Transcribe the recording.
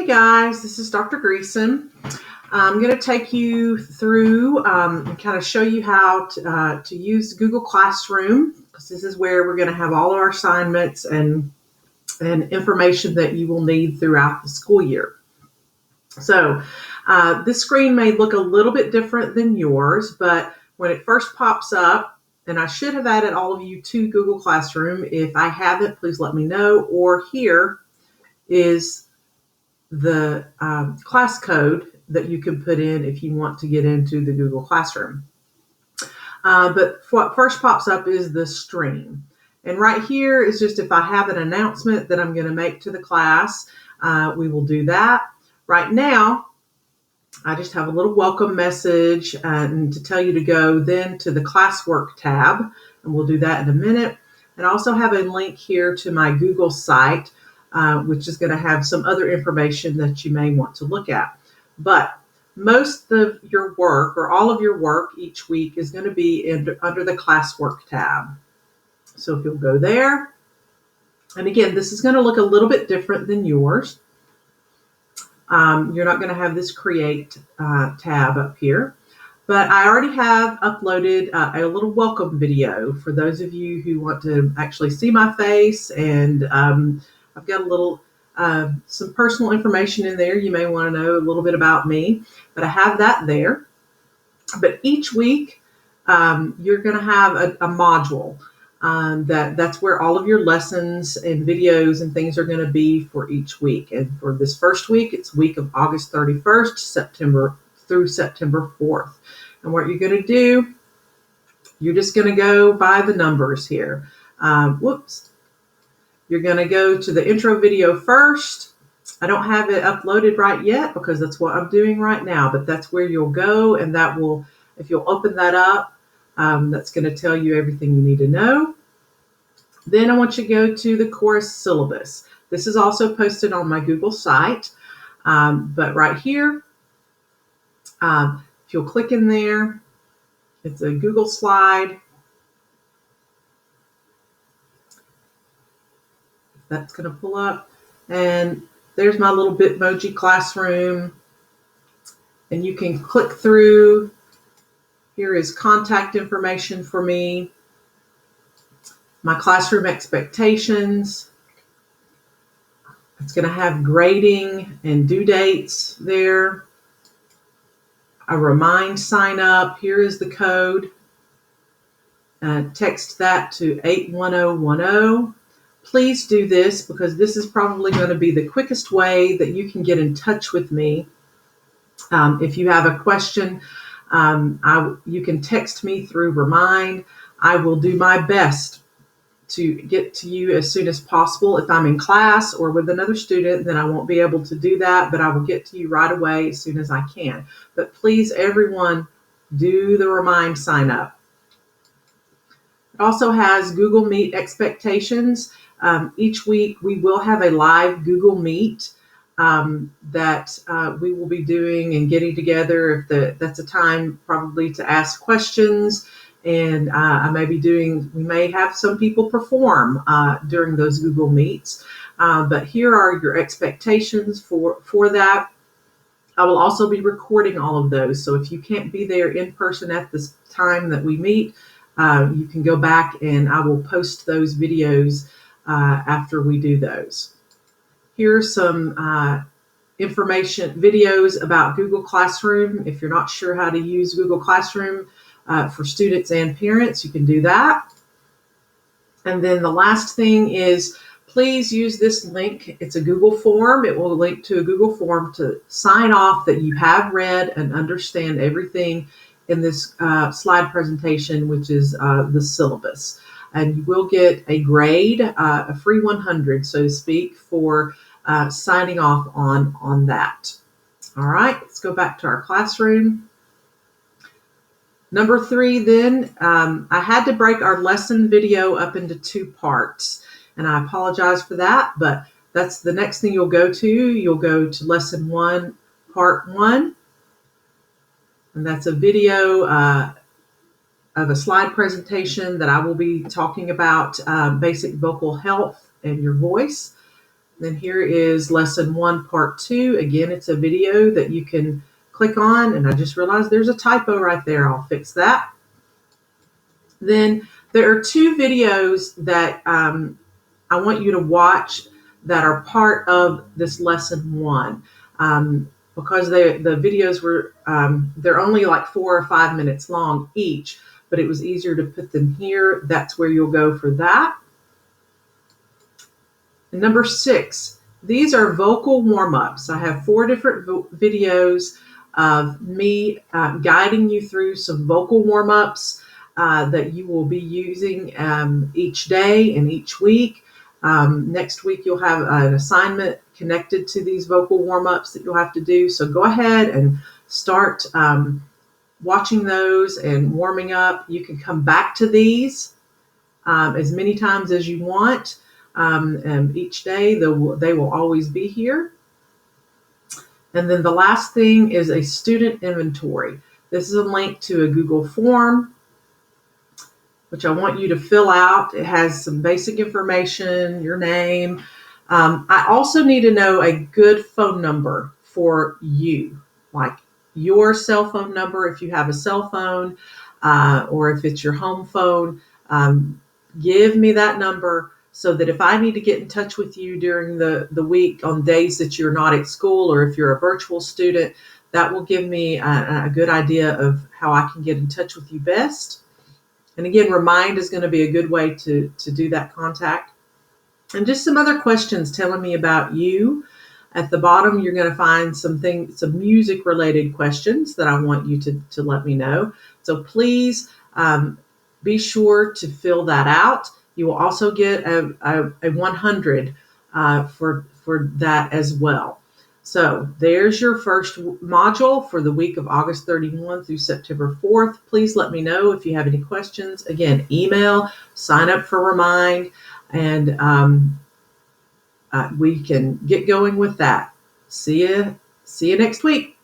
guys, this is Dr. Greason. I'm going to take you through and kind of show you how to use Google Classroom, because this is where we're going to have all of our assignments and information that you will need throughout the school year. So this screen may look a little bit different than yours, but when it first pops up, and I should have added all of you to Google Classroom. If I haven't, please let me know. Or here is the class code that you can put in if you want to get into the Google Classroom. But what first pops up is the stream. And right here is just if I have an announcement that I'm going to make to the class, we will do that. Right now, I just have a little welcome message and to tell you to go then to the classwork tab, and we'll do that in a minute. And I also have a link here to my Google site, which is going to have some other information that you may want to look at. But most of your work, or all of your work each week, is going to be under the classwork tab. So if you'll go there, and again, this is going to look a little bit different than yours. You're not going to have this create tab up here, but I already have uploaded a little welcome video for those of you who want to actually see my face, and I've got a little some personal information in there. You may want to know a little bit about me, but I have that there. But each week you're going to have a module. That's where all of your lessons and videos and things are going to be for each week. And for this first week, it's week of August 31st, through September 4th. And what you're going to do, you're just going to go by the numbers here. You're going to go to the intro video first. I don't have it uploaded right yet because that's what I'm doing right now, but that's where you'll go, and that will, if you'll open that up, that's going to tell you everything you need to know. Then I want you to go to the course syllabus. This is also posted on my Google site, but right here, if you'll click in there, it's a Google slide. That's going to pull up, and there's my little Bitmoji classroom, and you can click through. Here is contact information for me, my classroom expectations. It's going to have grading and due dates there. A remind sign up. Here is the code. Text that to 81010. Please do this because this is probably going to be the quickest way that you can get in touch with me. If you have a question, you can text me through Remind. I will do my best to get to you as soon as possible. If I'm in class or with another student, then I won't be able to do that, but I will get to you right away as soon as I can. But please, everyone, do the Remind sign up. It also has Google Meet expectations. Each week we will have a live Google Meet that we will be doing and getting together. That's a time probably to ask questions, and we may have some people perform during those Google Meets. But here are your expectations for that. I will also be recording all of those. So if you can't be there in person at this time that we meet, you can go back and I will post those videos after we do those. Here's some videos about Google Classroom. If you're not sure how to use Google Classroom for students and parents, you can do that. And then the last thing is, please use this link. It's a Google form. It will link to a Google form to sign off that you have read and understand everything in this slide presentation, which is the syllabus. And you will get a grade, a free 100, so to speak, for signing off on that. All right, let's go back to our classroom. Number 3 then, I had to break our lesson video up into 2 parts, and I apologize for that, but that's the next thing you'll go to. You'll go to lesson 1, part 1, and that's a video of a slide presentation that I will be talking about basic vocal health and your voice. And here is lesson 1, part 2. Again, it's a video that you can click on, and I just realized there's a typo right there. I'll fix that. Then there are 2 videos that I want you to watch that are part of this lesson 1. Because the videos were, they're only like 4 or 5 minutes long each, but it was easier to put them here. That's where you'll go for that. And number 6, these are vocal warm-ups. I have 4 different videos of me guiding you through some vocal warm-ups that you will be using each day and each week. Next week, you'll have an assignment connected to these vocal warm-ups that you'll have to do. So go ahead and start watching those and warming up. You can come back to these as many times as you want. And each day, they will always be here. And then the last thing is a student inventory. This is a link to a Google form, which I want you to fill out. It has some basic information, your name. I also need to know a good phone number for you, like your cell phone number if you have a cell phone, or if it's your home phone. Give me that number so that if I need to get in touch with you during the week on days that you're not at school, or if you're a virtual student, that will give me a good idea of how I can get in touch with you best. And again, Remind is going to be a good way to do that contact. And just some other questions telling me about you. At the bottom, you're going to find some music-related questions that I want you to let me know. So please be sure to fill that out. You will also get a 100 for that as well. So there's your first module for the week of August 31 through September 4th. Please let me know if you have any questions. Again, email, sign up for Remind, and we can get going with that. See you next week.